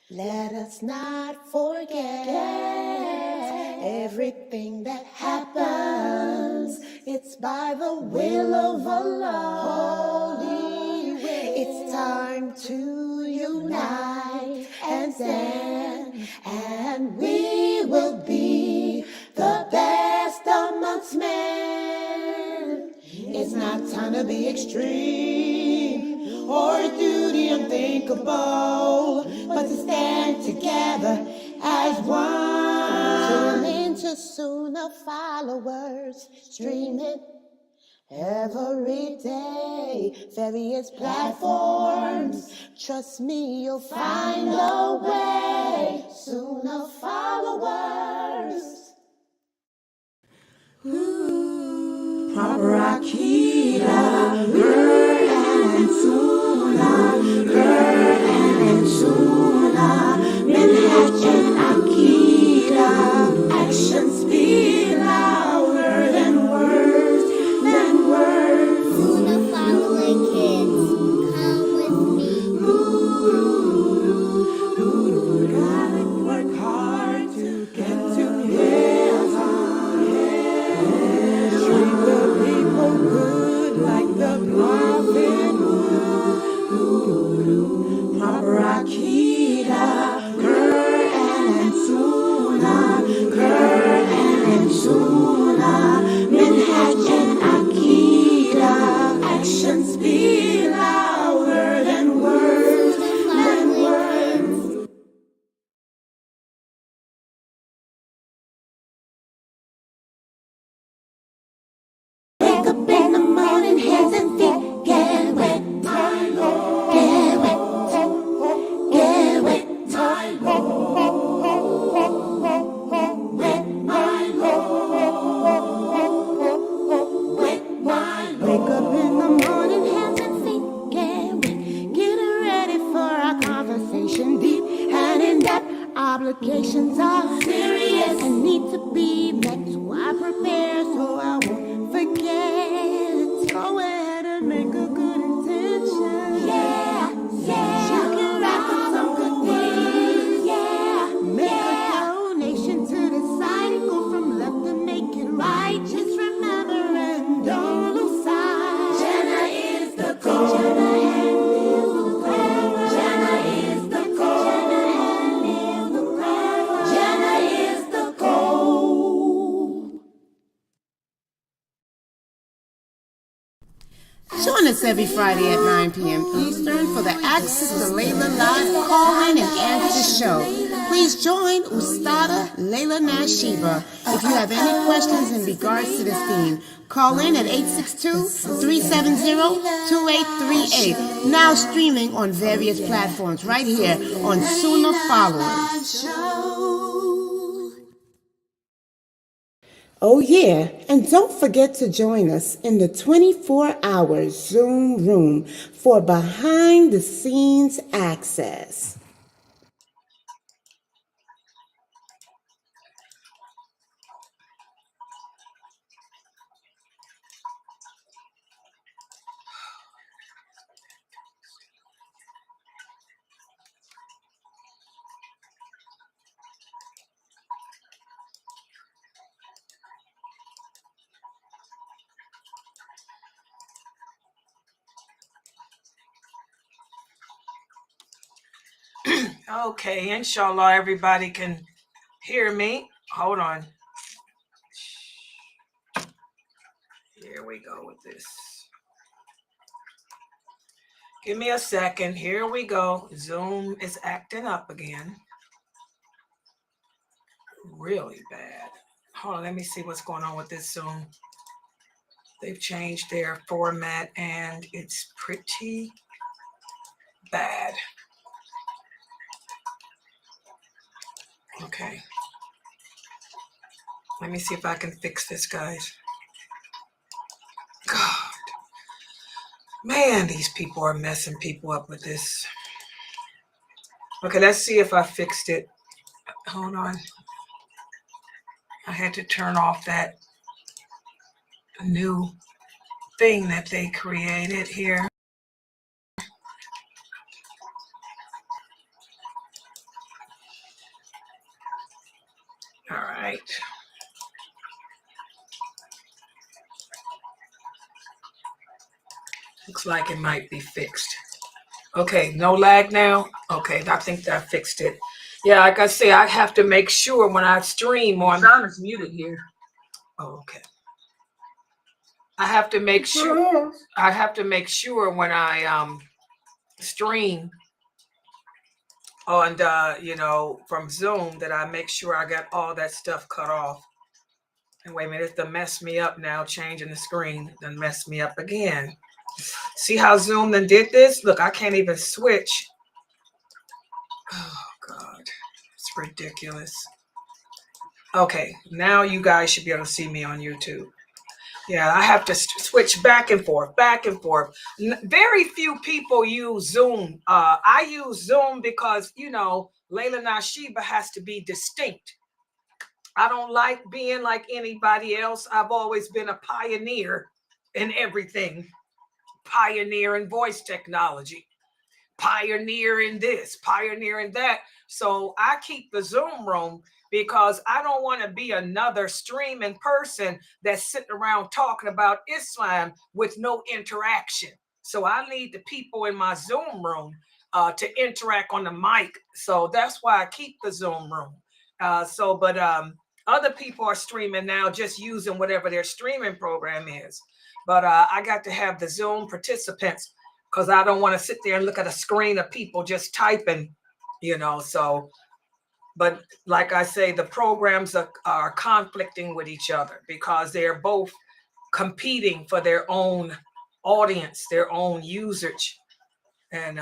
Let us not forget everything that happens. It's by the will of Allah. Holy will. It's time to unite and stand, and we will be the best amongst men. It's not time to be extreme or do the unthinkable, but to stand together as one. Tune into Sunnahfollowers, streaming every day, various platforms. Trust me, you'll find a way. Sunnahfollowers. Proper Akida, Quran and Sunnah, Quran and Sunnah, Minhaj and Akida. Actions speak louder than words, Sunnah following kids, come with me. Gotta work hard to get to heaven. Treat the people good like the prophet would. Proper Akida, Quran and Sunnah, Quran and Sunnah, Minhaj and Akida. Actions speak louder than words, Wake up in the morning, hands and feet get wet, my Lord. Get wet, get wet, my Lord. Wet, my Lord. Wet, my Lord. Wake up in the morning, hands and feet get wet. Getting ready for our conversation, deep and in depth. Obligations are serious and need to be met. So I prepare so I won't forget. Go ahead and make a good intention. Yeah. You can wrap up some good things. Yeah. Make a donation to the side and go from left to make it right. Just remember and don't lose sight. Jannah is the goal. Jannah is the goal. Jannah is the goal. Join us every Friday at 9 p.m. Eastern for the Access to Layla Live call-in and answer show. Please join Ustada lailanasheeba. If you have any questions in regards to this theme, call in at 862-370-2838. Now streaming on various platforms right here on Sunnahfollowers. Oh yeah, and don't forget to join us in the 24-hour Zoom room for behind-the-scenes access. Okay, inshallah, everybody can hear me. Hold on. Here we go with this. Give me a second. Here we go. Zoom is acting up again. Really bad. Hold on, let me see what's going on with this Zoom. They've changed their format and it's pretty bad. Okay. Let me see if I can fix this, guys. God. Man, these people are messing people up with this. Okay, let's see if I fixed it. Hold on. I had to turn off that new thing that they created here. All right. Looks like it might be fixed. Okay, no lag now. Okay, I think that fixed it. Yeah, like I say, I have to make sure when I stream on. Sound is muted here. Oh, okay. I have to make sure. I have to make sure when I stream on from Zoom that I make sure I got all that stuff cut off. And wait a minute, it done messed me up now. Changing the screen done messed me up again. See how Zoom then did this? Look, I can't even switch. Oh God, it's ridiculous. Okay, now you guys should be able to see me on YouTube. Yeah, I have to switch back and forth, back and forth. Very few people use Zoom. I use Zoom because, lailanasheeba has to be distinct. I don't like being like anybody else. I've always been a pioneer in everything. Pioneer in voice technology. Pioneer in this, pioneer in that. So I keep the Zoom room because I don't want to be another streaming person that's sitting around talking about Islam with no interaction. So I need the people in my Zoom room to interact on the mic. So that's why I keep the Zoom room. But other people are streaming now, just using whatever their streaming program is. But I got to have the Zoom participants because I don't want to sit there and look at a screen of people just typing, so. But like I say, the programs are conflicting with each other because they're both competing for their own audience, their own usage. And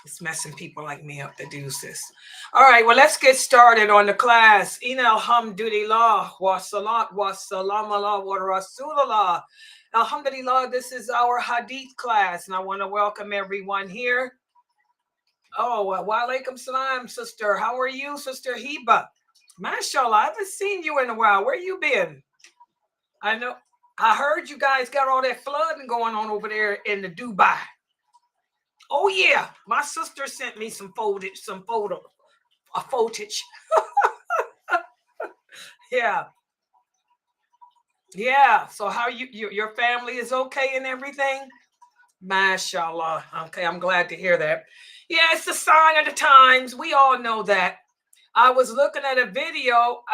it's messing people like me up to do this. All right, well, let's get started on the class. Inna alhamdulillah wa salat wa salam ala wa rasulallah. Alhamdulillah, this is our Hadith class, and I want to welcome everyone here. Oh, wa alaikum salam, sister. How are you, Sister Heba? MashaAllah, I haven't seen you in a while. Where you been? I know. I heard you guys got all that flooding going on over there in the Dubai. Oh yeah, my sister sent me some footage. Yeah. So how your family is okay and everything? MashaAllah. Okay, I'm glad to hear that. Yeah, it's the sign of the times. We all know that. I was looking at a video.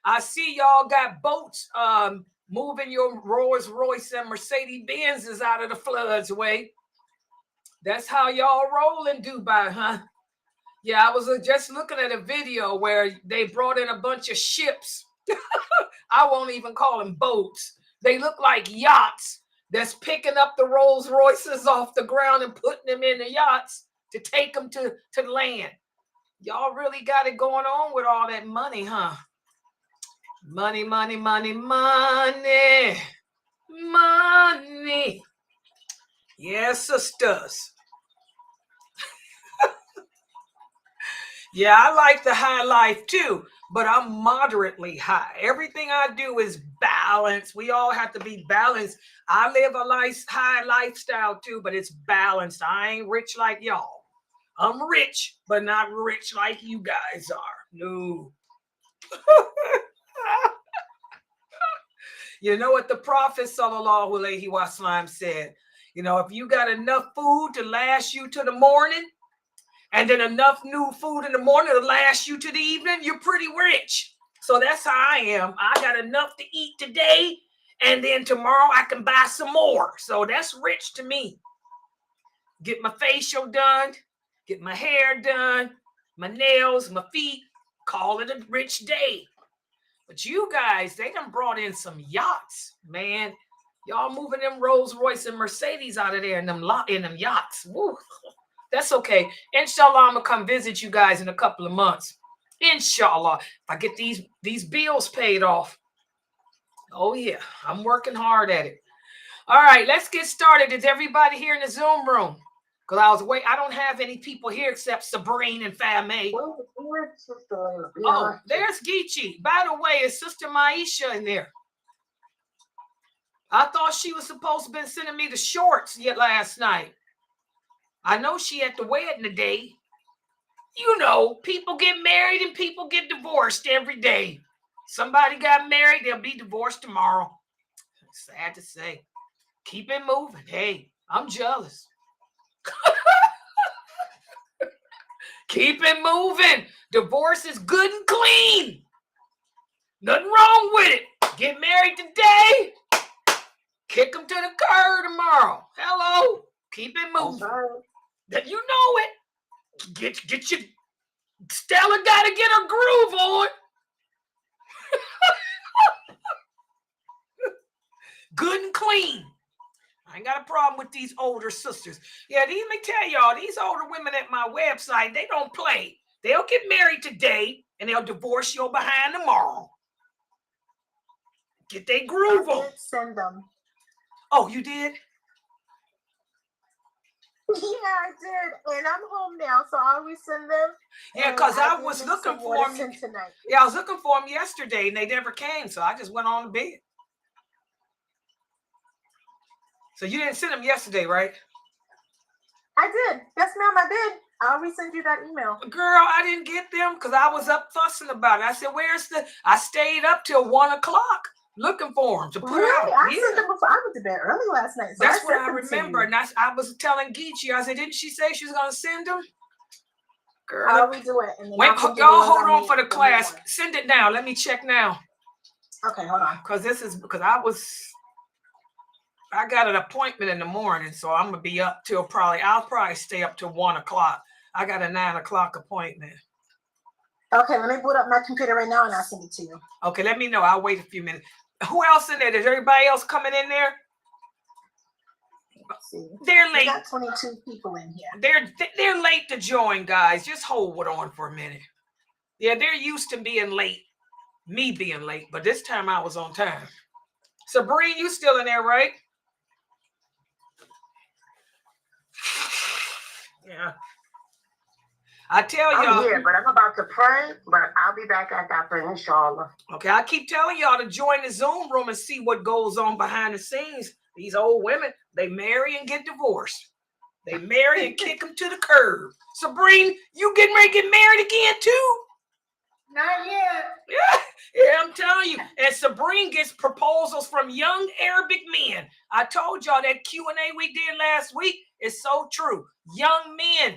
I see y'all got boats moving your Rolls Royce and Mercedes Benzes out of the floods way. That's how y'all roll in Dubai, huh? Yeah, I was just looking at a video where they brought in a bunch of ships. I won't even call them boats. They look like yachts that's picking up the Rolls Royces off the ground and putting them in the yachts to take them to the land. Y'all really got it going on with all that money, huh? Money, money, money, money, money. Yes, sisters. Yeah, I like the high life too, but I'm moderately high. Everything I do is balanced. We all have to be balanced. I live a high lifestyle too, but it's balanced. I ain't rich like y'all. I'm rich, but not rich like you guys are. No. You know what the Prophet sallallahu alaihi wasallam said? If you got enough food to last you to the morning, and then enough new food in the morning to last you to the evening, you're pretty rich. So that's how I am. I got enough to eat today, and then tomorrow I can buy some more. So that's rich to me. Get my facial done, get my hair done, my nails, my feet, call it a rich day. But you guys, they done brought in some yachts, man. Y'all moving them Rolls Royce and Mercedes out of there in them yachts. Woo. That's okay. Inshallah, I'm gonna come visit you guys in a couple of months. Inshallah, if I get these bills paid off. Oh yeah, I'm working hard at it. All right, let's get started. Is everybody here in the Zoom room? Because I don't have any people here except Sabrine and Fame. Oh, there's Geechee. By the way, is Sister Maisha in there? I thought she was supposed to have been sending me the shorts yet last night. I know she at the wedding today. You know, people get married and people get divorced every day. Somebody got married, they'll be divorced tomorrow. Sad to say. Keep it moving. Hey, I'm jealous. Keep it moving. Divorce is good and clean. Nothing wrong with it. Get married today. Kick them to the curb tomorrow. Hello. Keep it moving. That you know it. Get your Stella gotta get her groove on. Good and clean. I ain't got a problem with these older sisters. Yeah, let me tell y'all, these older women at my website, they don't play. They'll get married today and they'll divorce your behind tomorrow. Get their groove on. I did send them. Oh, you did? Yeah, I did. And I'm home now, so I always send them. Yeah, because I was looking for them. Tonight. Yeah, I was looking for them yesterday and they never came, so I just went on to bed. So you didn't send them yesterday, right? I did. Yes, ma'am, I did. I always send you that email. Girl, I didn't get them because I was up fussing about it. I said, I stayed up till 1 o'clock looking for them to put out. I sent them before. I went to bed early last night. So that's what I remember. And I was telling Geechee, I said, didn't she say she was going to send them? Girl. I'll redo it. And then wait, y'all hold on for the class. Send it now. Let me check now. Okay, hold on. Because I got an appointment in the morning, so I'm gonna be up till I'll probably stay up till 1 o'clock. I got a 9 o'clock appointment. Okay, let me boot up my computer right now and I'll send it to you. Okay, let me know. I'll wait a few minutes. Who else in there? Is everybody else coming in there? Let's see. They're late. We got 22 people in here. They're late to join, guys. Just hold on for a minute. Yeah, they're used to being late. Me being late, but this time I was on time. Sabrina, you still in there, right? Yeah. I tell y'all. I'm here, but I'm about to pray, but I'll be back at that point, inshallah. Okay, I keep telling y'all to join the Zoom room and see what goes on behind the scenes. These old women, they marry and get divorced. They marry and kick them to the curb. Sabrina, you getting ready to get married again too? Not yet. Yeah, I'm telling you. And Sabrina gets proposals from young Arabic men. I told y'all that Q&A we did last week is so true. Young men,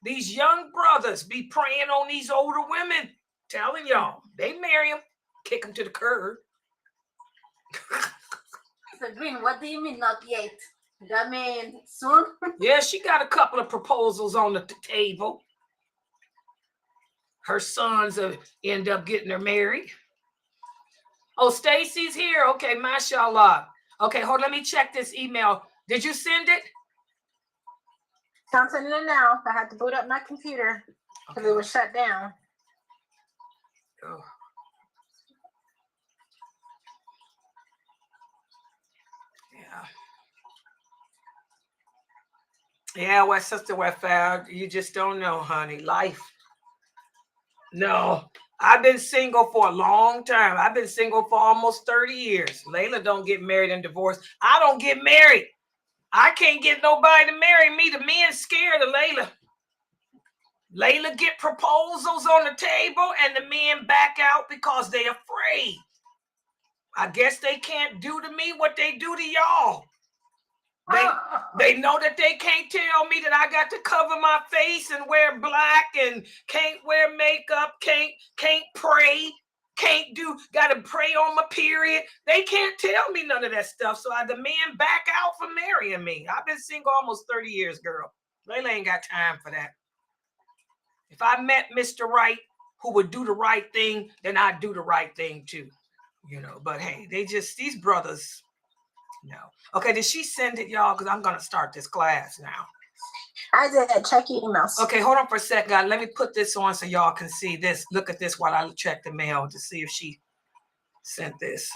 these young brothers be preying on these older women. Telling y'all, they marry them, kick them to the curb. Sabrina, what do you mean not yet? That means soon? Yeah, she got a couple of proposals on the table. Her sons end up getting her married. Oh, Stacy's here. Okay, mashallah. Okay, hold on, let me check this email. Did you send it? I'm sending it now. I had to boot up my computer because it was shut down. Oh. Yeah, well, Sister Westfall, you just don't know, honey. Life. No, I've been single for a long time. I've been single for almost 30 years. Layla don't get married and divorced. I don't get married. I can't get nobody to marry me. The men scared of Layla. Layla get proposals on the table and the men back out because they're afraid. I guess they can't do to me what they do to y'all. They know that they can't tell me that I got to cover my face and wear black and can't wear makeup, can't pray, got to pray on my period. They can't tell me none of that stuff. So the men back out for marrying me. I've been single almost 30 years, girl. Layla ain't got time for that. If I met Mr. Right who would do the right thing, then I'd do the right thing too. You know, but hey, these brothers. No. Okay, did she send it, y'all? Because I'm going to start this class now. I did. Check your emails. Okay, hold on for a second, guys. Let me put this on so y'all can see this. Look at this while I check the mail to see if she sent this.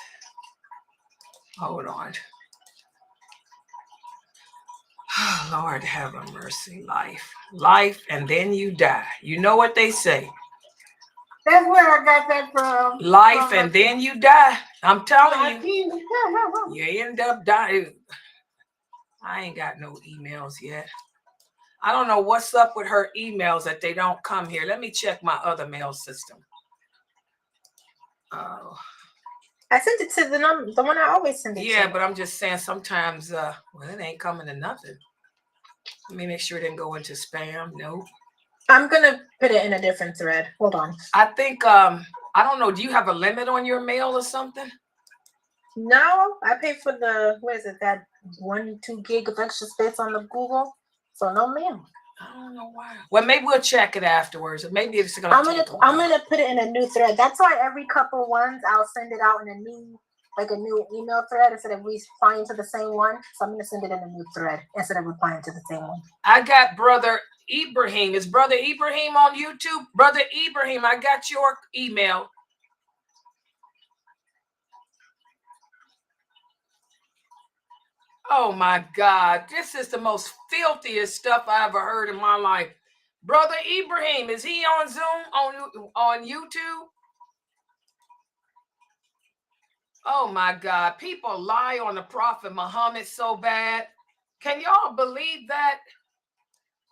Hold on. Oh, Lord, have a mercy. Life, and then you die. You know what they say. That's where I got that from. Life, and then you die. I'm telling you. You end up dying. I ain't got no emails yet. I don't know what's up with her emails that they don't come here. Let me check my other mail system. Oh. I sent it to the one I always send it to. Yeah, but I'm just saying sometimes, well, it ain't coming to nothing. Let me make sure it didn't go into spam. Nope. I'm gonna put it in a different thread. Hold on. I think, I don't know. Do you have a limit on your mail or something? No, I pay for the, what is it, that 1-2 gig of extra space on the Google. So no, ma'am. I don't know why. Well, maybe we'll check it afterwards. Maybe it's gonna. I'm gonna put it in a new thread. That's why every couple ones I'll send it out in a new, like a new email thread instead of replying to the same one. So I'm gonna send it in a new thread instead of replying to the same one. I got Brother Ibrahim. Is Brother Ibrahim on YouTube? Brother Ibrahim, I got your email. Oh my God, this is the most filthiest stuff I ever heard in my life. Brother Ibrahim, is he on Zoom, on YouTube? Oh my God, people lie on the Prophet Muhammad so bad. Can y'all believe that?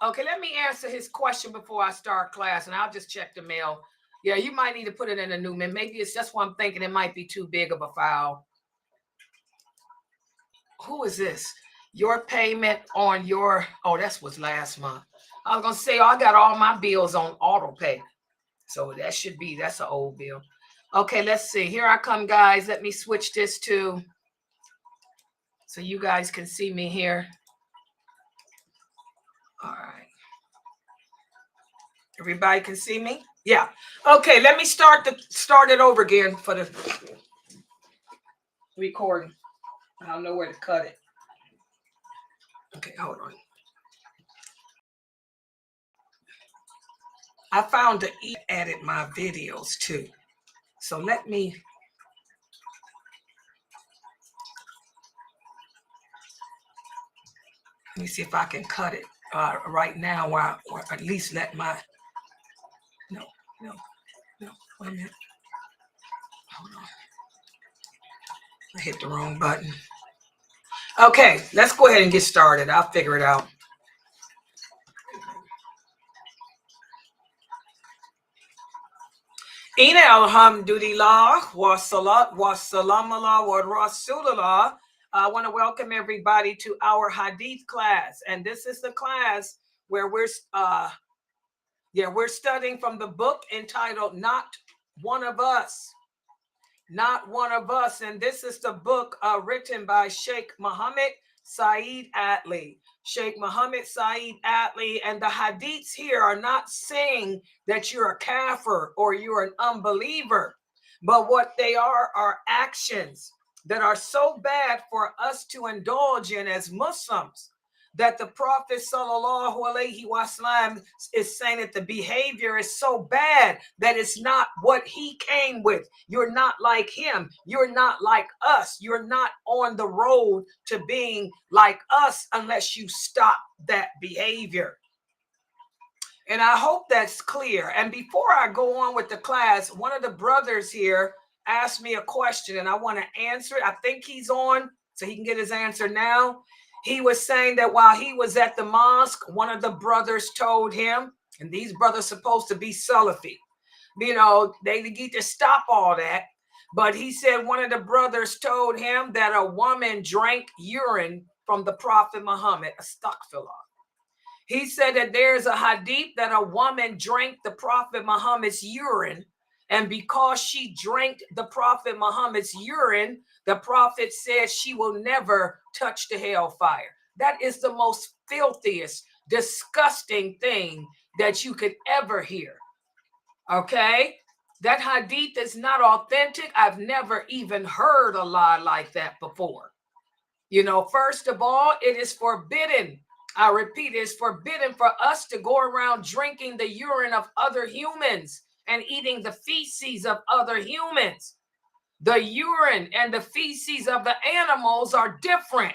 Okay, let me answer his question before I start class, and I'll just check the mail. Yeah, you might need to put it in a new mail. Maybe it's just what I'm thinking. It might be too big of a file. Who is this? Your payment on your, oh, that's was last month. I was going to say, oh, I got all my bills on auto pay. So that should be, that's an old bill. Okay, let's see. Here I come, guys. Let me switch this to, so you guys can see me here. All right. Everybody can see me? Yeah. Okay, let me start it over again for the recording. I don't know where to cut it. Okay, hold on. I found to edit my videos too. So let me see if I can cut it right now, or at least let my, no, wait a minute. Hold on. I hit the wrong button. Okay, let's go ahead and get started. I'll figure it out. Ina alhamdulillah wa salat wa salam ala wa rasulullah. I want to welcome everybody to our Hadith class, and this is the class where we're studying from the book entitled "Not One of Us." Not One of Us, and this is the book written by Sheikh Muhammad Saeed Atli. Sheikh Muhammad Saeed Atli, and the hadiths here are not saying that you're a kafir or you're an unbeliever, but what they are actions that are so bad for us to indulge in as Muslims that the Prophet sallallahu alaihi wasallam is saying that the behavior is so bad that it's not what he came with. You're not like him. You're not like us. You're not on the road to being like us unless you stop that behavior. And I hope that's clear. And before I go on with the class, one of the brothers here asked me a question and I want to answer it. I think he's on, so he can get his answer now. He was saying that while he was at the mosque, one of the brothers told him, and these brothers supposed to be Salafi, you know, they need to stop all that. But he said one of the brothers told him that a woman drank urine from the Prophet Muhammad, astaghfirullah. He said that there's a hadith that a woman drank the Prophet Muhammad's urine, and because she drank the Prophet Muhammad's urine, the Prophet said she will never touch the hellfire. That is the most filthiest, disgusting thing that you could ever hear. Okay? That hadith is not authentic. I've never even heard a lie like that before. You know, first of all, it is forbidden. I repeat, it's forbidden for us to go around drinking the urine of other humans and eating the feces of other humans. The urine and the feces of the animals are different.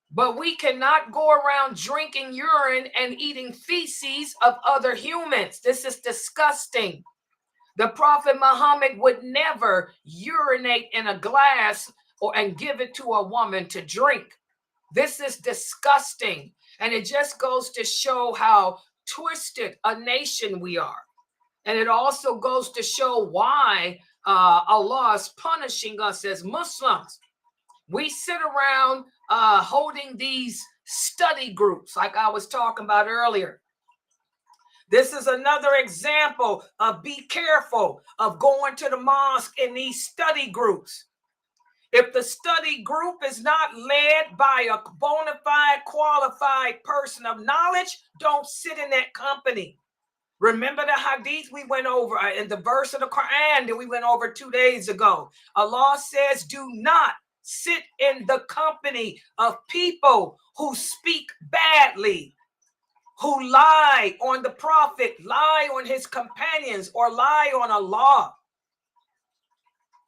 But we cannot go around drinking urine and eating feces of other humans. This is disgusting. The Prophet Muhammad would never urinate in a glass and give it to a woman to drink. This is disgusting. And it just goes to show how twisted a nation we are. And it also goes to show why Allah is punishing us as Muslims. We sit around holding these study groups like I was talking about earlier. This is another example of be careful of going to the mosque in these study groups. If the study group is not led by a bona fide, qualified person of knowledge, don't sit in that company. Remember the hadith we went over in the verse of the Quran that we went over 2 days ago. Allah says, do not sit in the company of people who speak badly, who lie on the prophet, lie on his companions, or lie on Allah.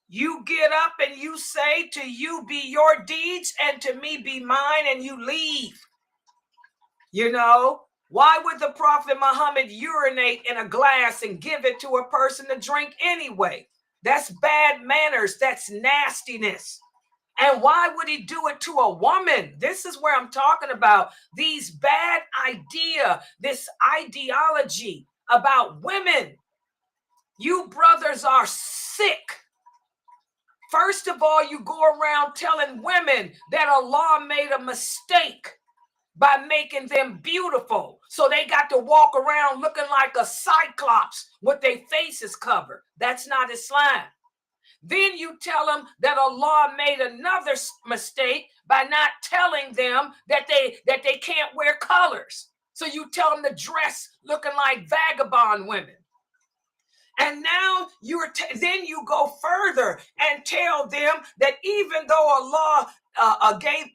You get up and you say, to you be your deeds and to me be mine, and you leave. You know, why would the Prophet Muhammad urinate in a glass and give it to a person to drink anyway? That's bad manners. That's nastiness. And why would he do it to a woman? This is where I'm talking about these bad idea, this ideology about women. You brothers are sick. First of all, you go around telling women that Allah made a mistake by making them beautiful. So they got to walk around looking like a cyclops with their faces covered. That's not Islam. Then you tell them that Allah made another mistake by not telling them that they can't wear colors. So you tell them to dress looking like vagabond women. And now then you go further and tell them that even though Allah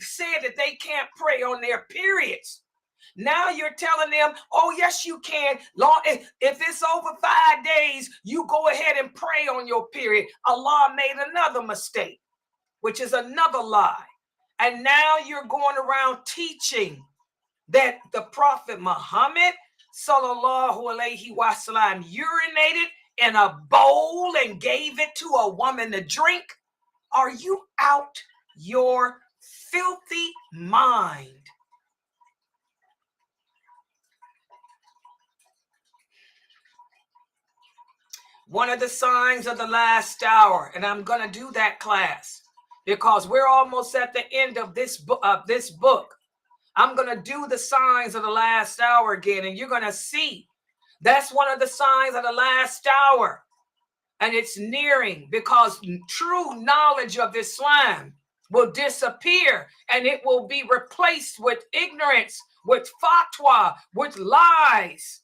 said that they can't pray on their periods, now you're telling them, oh, yes, you can. If it's over 5 days, you go ahead and pray on your period. Allah made another mistake, which is another lie. And now you're going around teaching that the Prophet Muhammad, sallallahu alaihi wasallam, urinated in a bowl and gave it to a woman to drink. Are you out your filthy mind? One of the signs of the last hour, and I'm going to do that class because we're almost at the end of this book. I'm going to do the signs of the last hour again, and you're going to see that's one of the signs of the last hour. And it's nearing because true knowledge of Islam will disappear and it will be replaced with ignorance, with fatwa, with lies.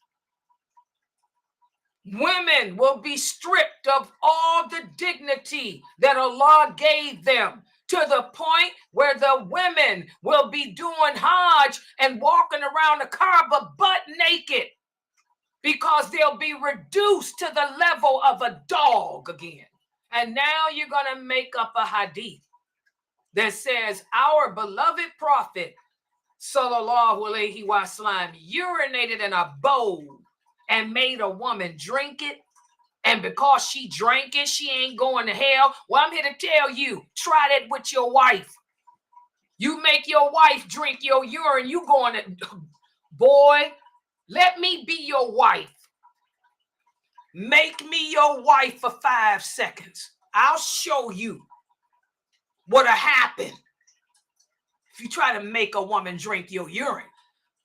Women will be stripped of all the dignity that Allah gave them, to the point where the women will be doing Hajj and walking around the Kaaba butt naked, because they'll be reduced to the level of a dog again. And now you're going to make up a hadith that says our beloved prophet, sallallahu alaihi wasallam, urinated in a bowl and made a woman drink it. And because she drank it, she ain't going to hell. Well, I'm here to tell you, try that with your wife. You make your wife drink your urine, you going to, boy, let me be your wife. Make me your wife for 5 seconds. I'll show you what'll happen if you try to make a woman drink your urine.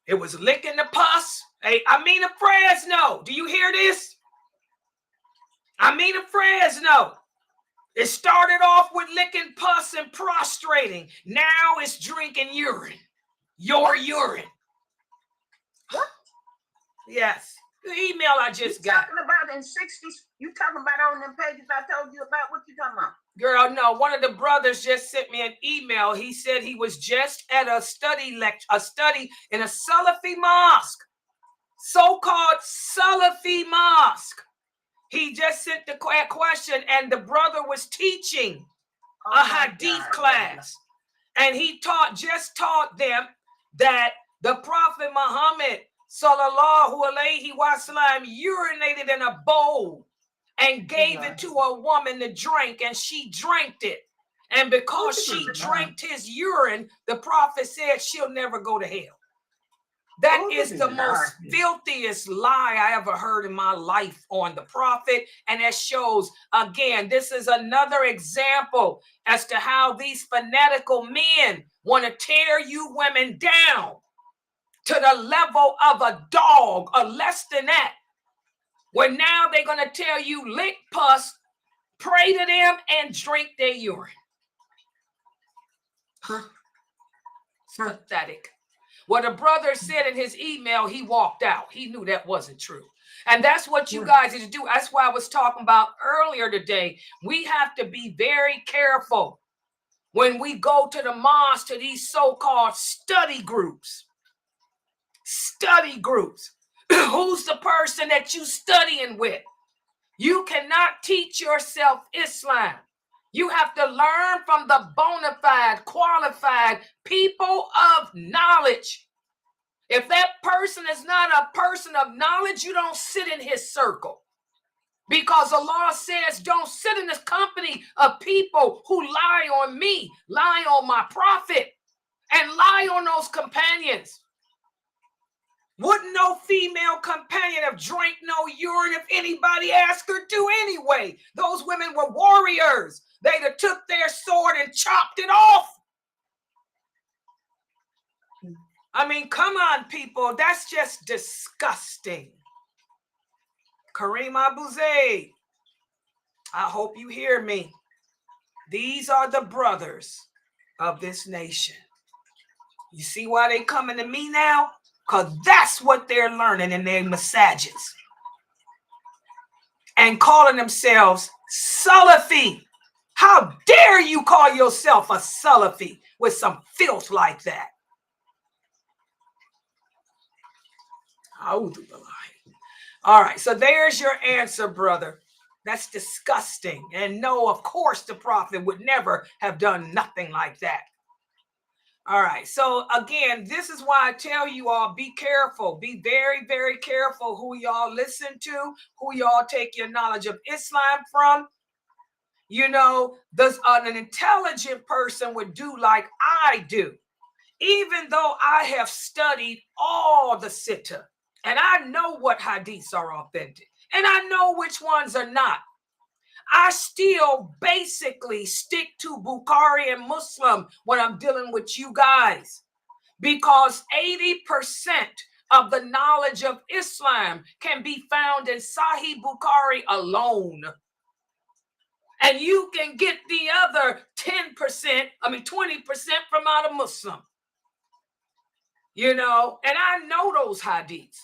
It was licking the pus. Hey, Amina Fresno, do you hear this? Amina Fresno. It started off with licking pus and prostrating. Now it's drinking urine. Your urine. What? Yes. The email I just got. Talking about in 60s, you talking about on them pages I told you about? What you talking about? Girl, no. One of the brothers just sent me an email. He said he was just at a study in a Salafi mosque, so-called Salafi mosque. He just sent the question, and the brother was teaching a hadith class, and he just taught them that the Prophet Muhammad, sallallahu alaihi wasallam, urinated in a bowl and gave it to a woman to drink, and she drank it. And because she drank his urine, the prophet said she'll never go to hell. That is the most filthiest lie I ever heard in my life on the prophet. And that shows, again, this is another example as to how these fanatical men want to tear you women down to the level of a dog or less than that. Where now they're going to tell you lick pus, pray to them, and drink their urine. Huh? It's pathetic. What the brother said in his email, he walked out. He knew that wasn't true. And that's what you guys need to do. That's why I was talking about earlier today. We have to be very careful when we go to the mosque, to these so-called study groups. Study groups. Who's the person that you studying with? You cannot teach yourself Islam. You have to learn from the bona fide, qualified people of knowledge. If that person is not a person of knowledge, you don't sit in his circle. Because Allah says, don't sit in the company of people who lie on me, lie on my prophet, and lie on those companions. Wouldn't no female companion have drank no urine if anybody asked her to anyway? Those women were warriors. They'd have took their sword and chopped it off. I mean, come on, people. That's just disgusting. Kareem Abu Zaid, I hope you hear me. These are the brothers of this nation. You see why they coming to me now? Because that's what they're learning in their massages. And calling themselves Salafi. How dare you call yourself a Salafi with some filth like that? All right, so there's your answer, brother. That's disgusting. And no, of course, the prophet would never have done nothing like that. All right, so again, this is why I tell you all, be careful. Be very, very careful who y'all listen to, who y'all take your knowledge of Islam from. You know, an intelligent person would do like I do. Even though I have studied all the sitta, and I know what hadiths are authentic, and I know which ones are not, I still basically stick to Bukhari and Muslim when I'm dealing with you guys, because 80% of the knowledge of Islam can be found in Sahih Bukhari alone. And you can get the other 20% from out of Muslim. You know, and I know those hadiths.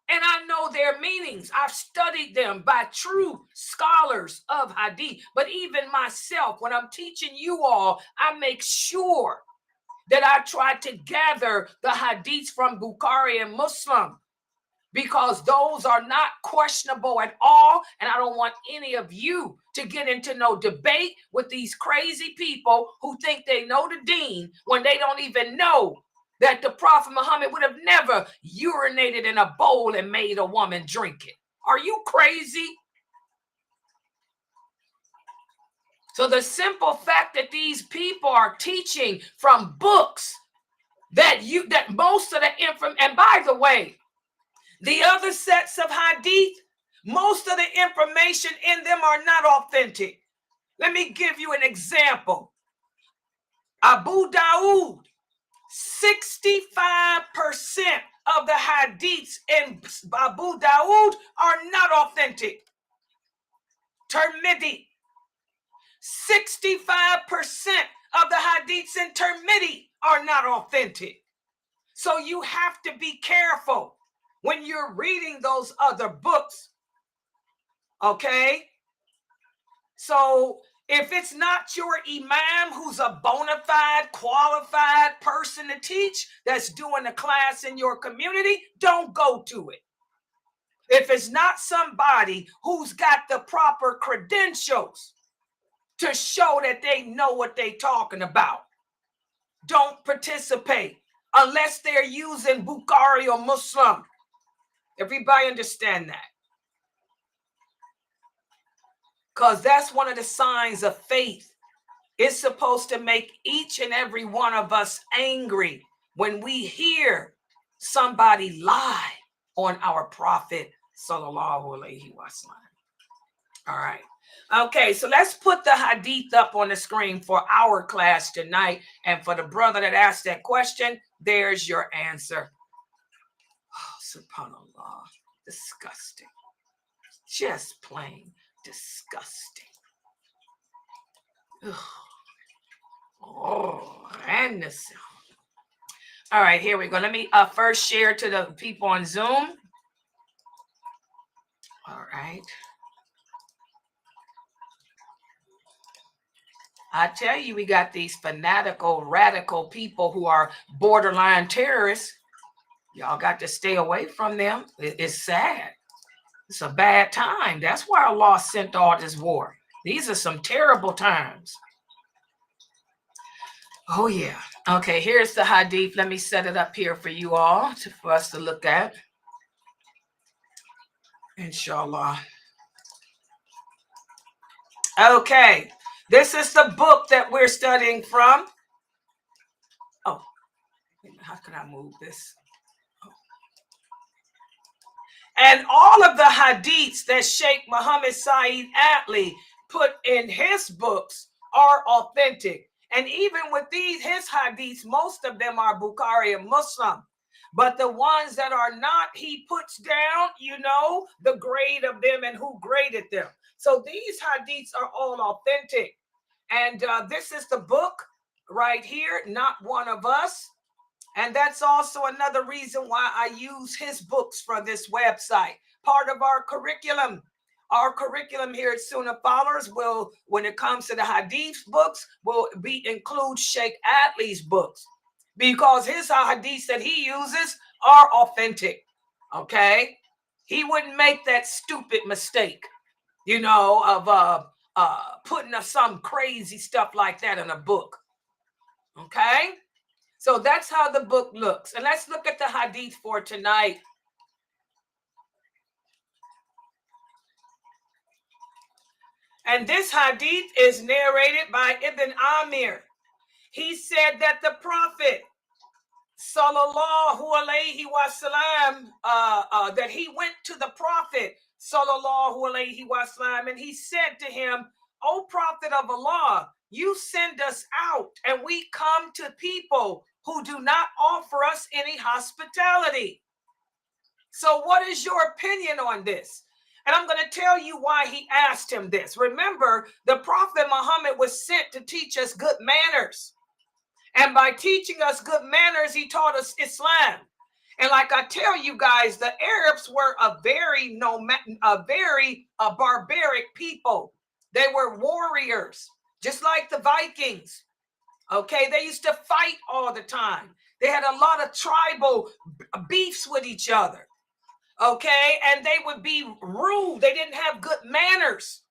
And I know their meanings. I've studied them by true scholars of hadith. But even myself, when I'm teaching you all, I make sure that I try to gather the hadiths from Bukhari and Muslim, because those are not questionable at all. And I don't want any of you to get into no debate with these crazy people who think they know the deen when they don't even know that the Prophet Muhammad would have never urinated in a bowl and made a woman drink it. Are you crazy? So the simple fact that these people are teaching from books that most of the information, and by the way, the other sets of hadith, most of the information in them are not authentic. Let me give you an example. Abu Dawood, 65% of the hadiths in Abu Dawood are not authentic. Tirmidhi, 65% of the hadiths in Tirmidhi are not authentic. So you have to be careful when you're reading those other books. Okay? So if it's not your imam who's a bona fide, qualified person to teach, that's doing a class in your community, don't go to it. If it's not somebody who's got the proper credentials to show that they know what they're talking about, don't participate unless they're using Bukhari or Muslim. Everybody understand that? Because that's one of the signs of faith. It's supposed to make each and every one of us angry when we hear somebody lie on our prophet, sallallahu alaihi wasallam. All right. Okay, so let's put the hadith up on the screen for our class tonight. And for the brother that asked that question, there's your answer. Oh, subhanallah. Disgusting. Just plain disgusting. Ugh. Oh, and the sound. All right, here we go. Let me first share to the people on Zoom. All right. I tell you, we got these fanatical, radical people who are borderline terrorists. Y'all got to stay away from them. It's sad. It's a bad time. That's why Allah sent all this war. These are some terrible times. Oh, yeah. Okay, here's the hadith. Let me set it up here for you all for us to look at. Inshallah. Okay, this is the book that we're studying from. Oh, how can I move this? Oh. And all of the hadiths that Sheikh Muhammad Saeed Atlee put in his books are authentic. And even with his hadiths, most of them are Bukhari and Muslim. But the ones that are not, he puts down, the grade of them and who graded them. So these hadiths are all authentic. And this is the book right here, Not One of Us. And that's also another reason why I use his books for this website. Part of our curriculum. Our curriculum here at Sunnahfollowers will, when it comes to the hadith books, will include Sheikh Atlee's books. Because his hadiths that he uses are authentic. Okay? He wouldn't make that stupid mistake, of putting some crazy stuff like that in a book. Okay? So that's how the book looks. And let's look at the hadith for tonight. And this hadith is narrated by Ibn Amir. He said that the Prophet, sallallahu alaihi wasallam, that he went to the Prophet, sallallahu alaihi wasallam, and he said to him, "O Prophet of Allah, you send us out and we come to people who do not offer us any hospitality. So what is your opinion on this?" And I'm going to tell you why he asked him this. Remember, the Prophet Muhammad was sent to teach us good manners. And by teaching us good manners, he taught us Islam. And like I tell you guys, the Arabs were a very barbaric people. They were warriors, just like the Vikings. Okay, they used to fight all the time. They had a lot of tribal beefs with each other. Okay, and they would be rude. They didn't have good manners.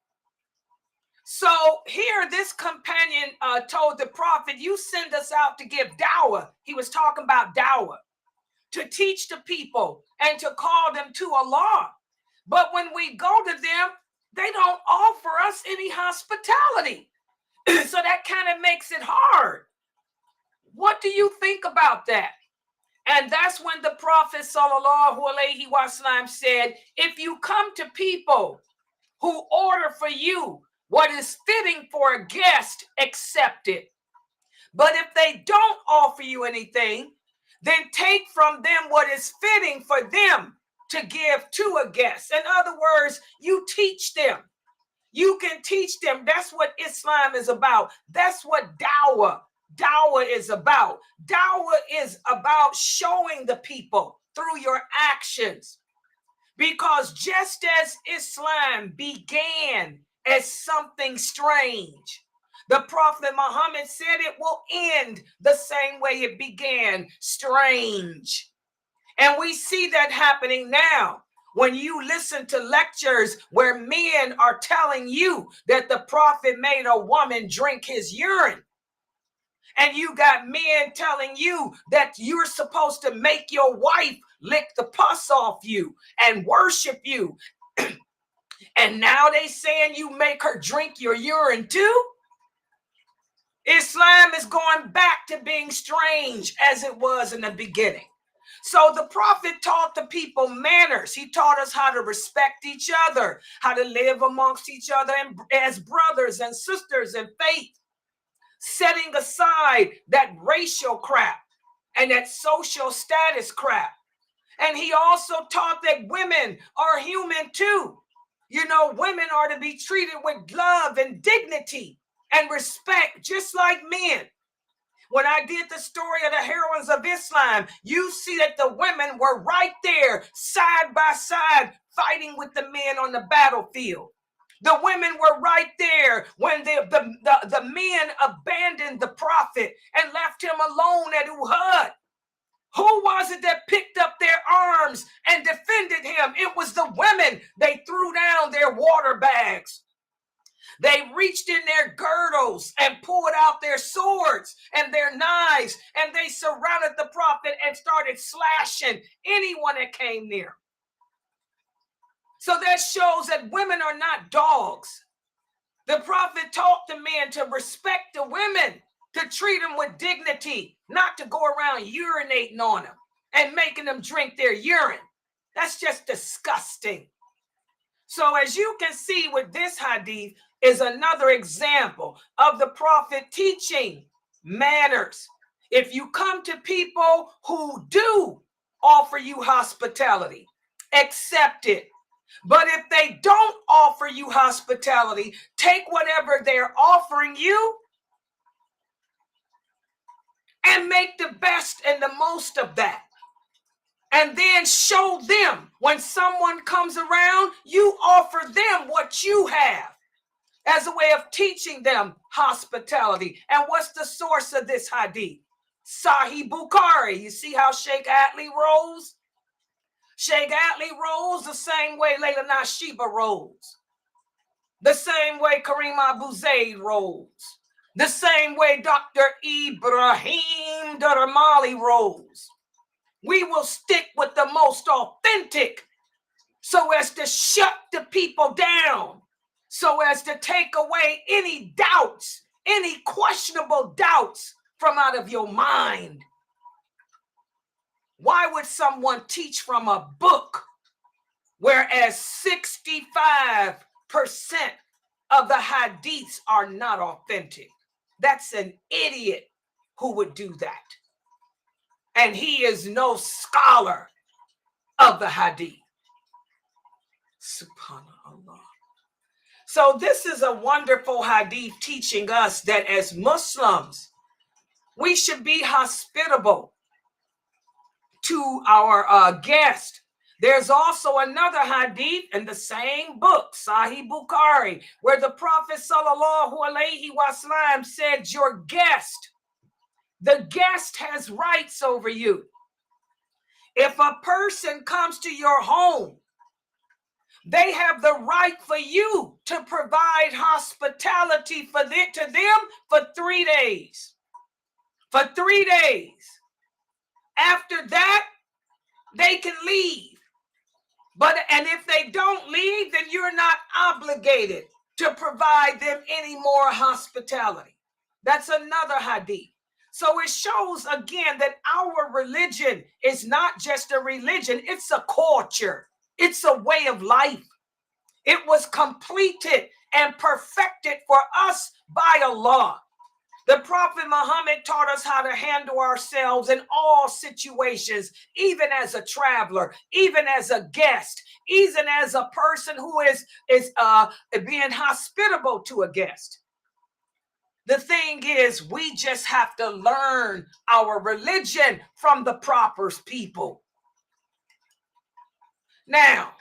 So here, this companion told the Prophet, "You send us out to give dawah." He was talking about dawah, to teach the people and to call them to Allah. But when we go to them, they don't offer us any hospitality. So that kind of makes it hard. What do you think about that? And that's when the Prophet sallallahu alaihi wasallam said, if you come to people who order for you what is fitting for a guest, accept it. But if they don't offer you anything, then take from them what is fitting for them to give to a guest. In other words, you teach them. You can teach them. That's what Islam is about. That's what dawah is about. Dawah is about showing the people through your actions. Because just as Islam began as something strange, the Prophet Muhammad said it will end the same way it began, strange. And we see that happening now. When you listen to lectures where men are telling you that the Prophet made a woman drink his urine, and you got men telling you that you're supposed to make your wife lick the pus off you and worship you, and now they saying you make her drink your urine too? Islam is going back to being strange as it was in the beginning. So the prophet taught the people manners. He taught us how to respect each other, how to live amongst each other as brothers and sisters in faith, setting aside that racial crap and that social status crap. And he also taught that women are human too. You know, women are to be treated with love and dignity and respect, just like men. When I did the story of the heroines of Islam, you see that the women were right there, side by side, fighting with the men on the battlefield. The women were right there when the men abandoned the prophet and left him alone at Uhud. Who was it that picked up their arms and defended him? It was the women. They threw down their water bags. They reached in their girdles and pulled out their swords and their knives, and they surrounded the prophet and started slashing anyone that came near. So that shows that women are not dogs. The prophet taught the men to respect the women, to treat them with dignity, not to go around urinating on them and making them drink their urine. That's just disgusting. So as you can see with this hadith is another example of the prophet teaching manners. If you come to people who do offer you hospitality, accept it. But if they don't offer you hospitality, take whatever they're offering you and make the best and the most of that. And then show them when someone comes around, you offer them what you have as a way of teaching them hospitality. And what's the source of this hadith? Sahih Bukhari. You see how Sheikh Atlee rolls? Sheikh Atlee rolls the same way lailanasheeba rolls. The same way Kareem Abu Zaid rolls. The same way Dr. Ibrahim Daramali rolls. We will stick with the most authentic so as to shut the people down, so as to take away any doubts, any questionable doubts from out of your mind. Why would someone teach from a book whereas 65% of the hadiths are not authentic? That's an idiot who would do that. And he is no scholar of the hadith. Subhanallah. So this is a wonderful hadith teaching us that as Muslims, we should be hospitable to our guest. There's also another hadith in the same book, Sahih Bukhari, where the Prophet sallallahu alaihi wasallam said, your guest, the guest has rights over you. If a person comes to your home, they have the right for you to provide hospitality to them for 3 days. For 3 days. After that, they can leave. And if they don't leave, then you're not obligated to provide them any more hospitality. That's another hadith. So it shows again that our religion is not just a religion, it's a culture. It's a way of life. It was completed and perfected for us by Allah. The Prophet Muhammad taught us how to handle ourselves in all situations, even as a traveler, even as a guest, even as a person who is being hospitable to a guest. The thing is, we just have to learn our religion from the proper people. Now,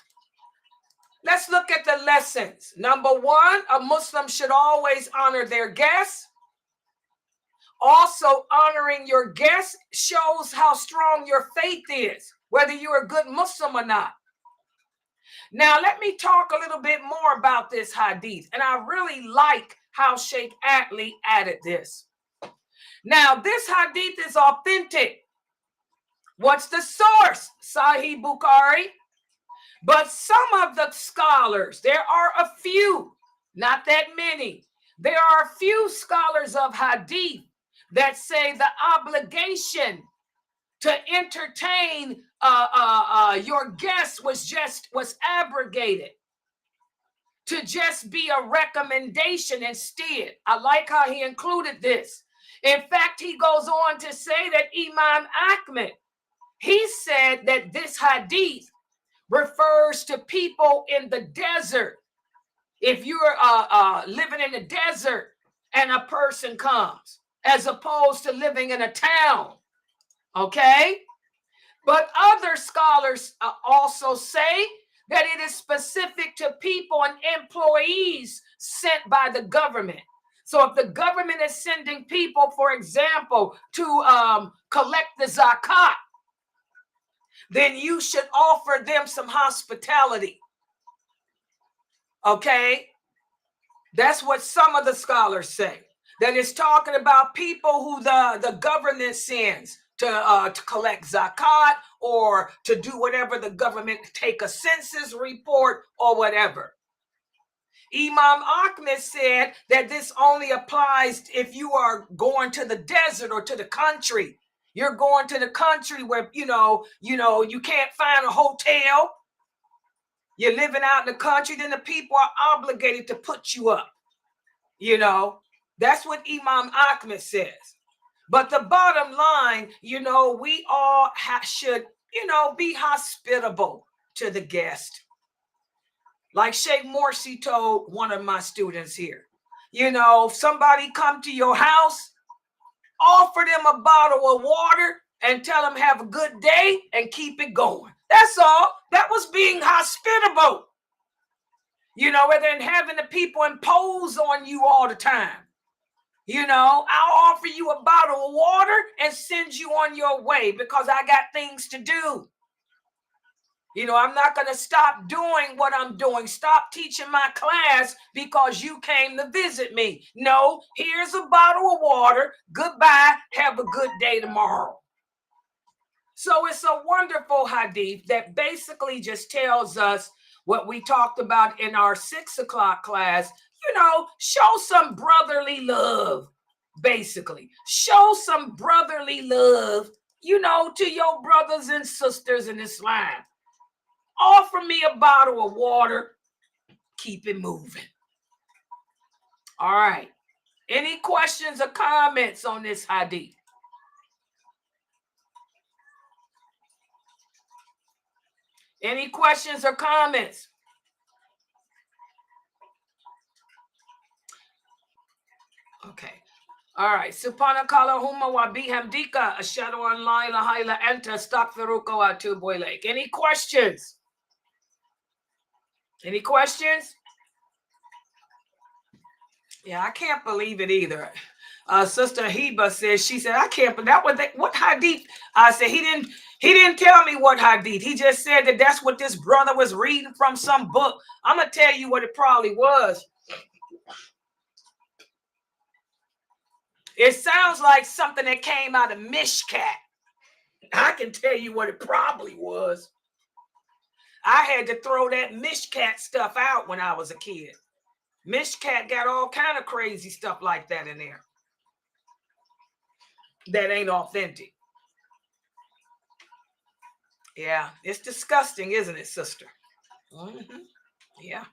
let's look at the lessons. Number one, a Muslim should always honor their guests. Also, honoring your guests shows how strong your faith is, whether you're a good Muslim or not. Now, let me talk a little bit more about this hadith. And I really like how Sheikh Atlee added this. Now, this hadith is authentic. What's the source? Sahih Bukhari. But some of the scholars, there are a few, not that many, There are a few scholars of Hadith that say the obligation to entertain your guests was abrogated to just be a recommendation instead. I like how he included this. In fact, he goes on to say that Imam Ahmed, he said that this hadith refers to people in the desert. If you're living in the desert and a person comes, as opposed to living in a town, okay? But other scholars also say that it is specific to people and employees sent by the government. So if the government is sending people, for example, to collect the zakat, then you should offer them some hospitality. Okay? That's what some of the scholars say. That it's talking about people who the government sends to collect zakat or to do whatever the government, take a census report or whatever. Imam Ahmed said that this only applies if you are going to the desert or to the country. You're going to the country where, you can't find a hotel. You're living out in the country, then the people are obligated to put you up. That's what Imam Ahmed says. But the bottom line, we all should, be hospitable to the guest. Like Sheikh Morsi told one of my students here, if somebody come to your house, offer them a bottle of water and tell them have a good day and keep it going. That's all. That was being hospitable. Rather than having the people impose on you all the time. I'll offer you a bottle of water and send you on your way because I got things to do. I'm not going to stop doing what I'm doing. Stop teaching my class because you came to visit me. No, here's a bottle of water. Goodbye. Have a good day tomorrow. So it's a wonderful hadith that basically just tells us what we talked about in our 6 o'clock class. Show some brotherly love, basically. Show some brotherly love, to your brothers and sisters in Islam. Offer me a bottle of water. Keep it moving. All right. Any questions or comments on this hadith? Any questions or comments? Okay. All right. Subhanakallahumma wa bihamdika ashhadu an la ilaha illa anta astaghfiruka wa atubu ilaik. Any questions? Any questions? Yeah, I can't believe it either. Sister Heba says, she said, I can't believe that. What hadith? I said, he didn't tell me what hadith. He just said that that's what this brother was reading from some book. I'm going to tell you what it probably was. It sounds like something that came out of Mishkat. I can tell you what it probably was. I had to throw that Mishkat stuff out when I was a kid. Mishkat got all kind of crazy stuff like that in there. That ain't authentic. Yeah, it's disgusting, isn't it, sister? Mm-hmm. Yeah.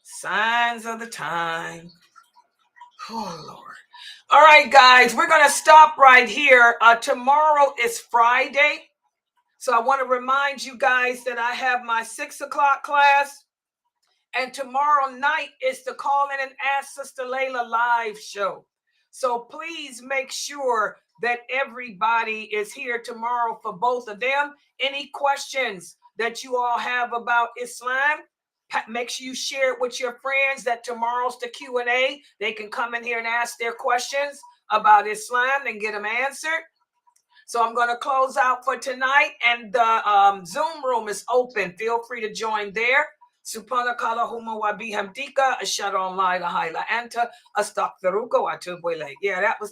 Signs of the time. Oh, Lord. All right, guys, we're going to stop right here. Tomorrow is Friday. So I want to remind you guys that I have my 6 o'clock class. And tomorrow night is the Call In and Ask Sister Layla live show. So please make sure that everybody is here tomorrow for both of them. Any questions that you all have about Islam, make sure you share it with your friends that tomorrow's the Q&A. They can come in here and ask their questions about Islam and get them answered. So I'm going to close out for tonight, and the Zoom room is open. Feel free to join there. Subhanakallahumma wa bihamdika ashhadu an la ilaha illa anta astaghfiruka wa atubu ilayk. Yeah, that was the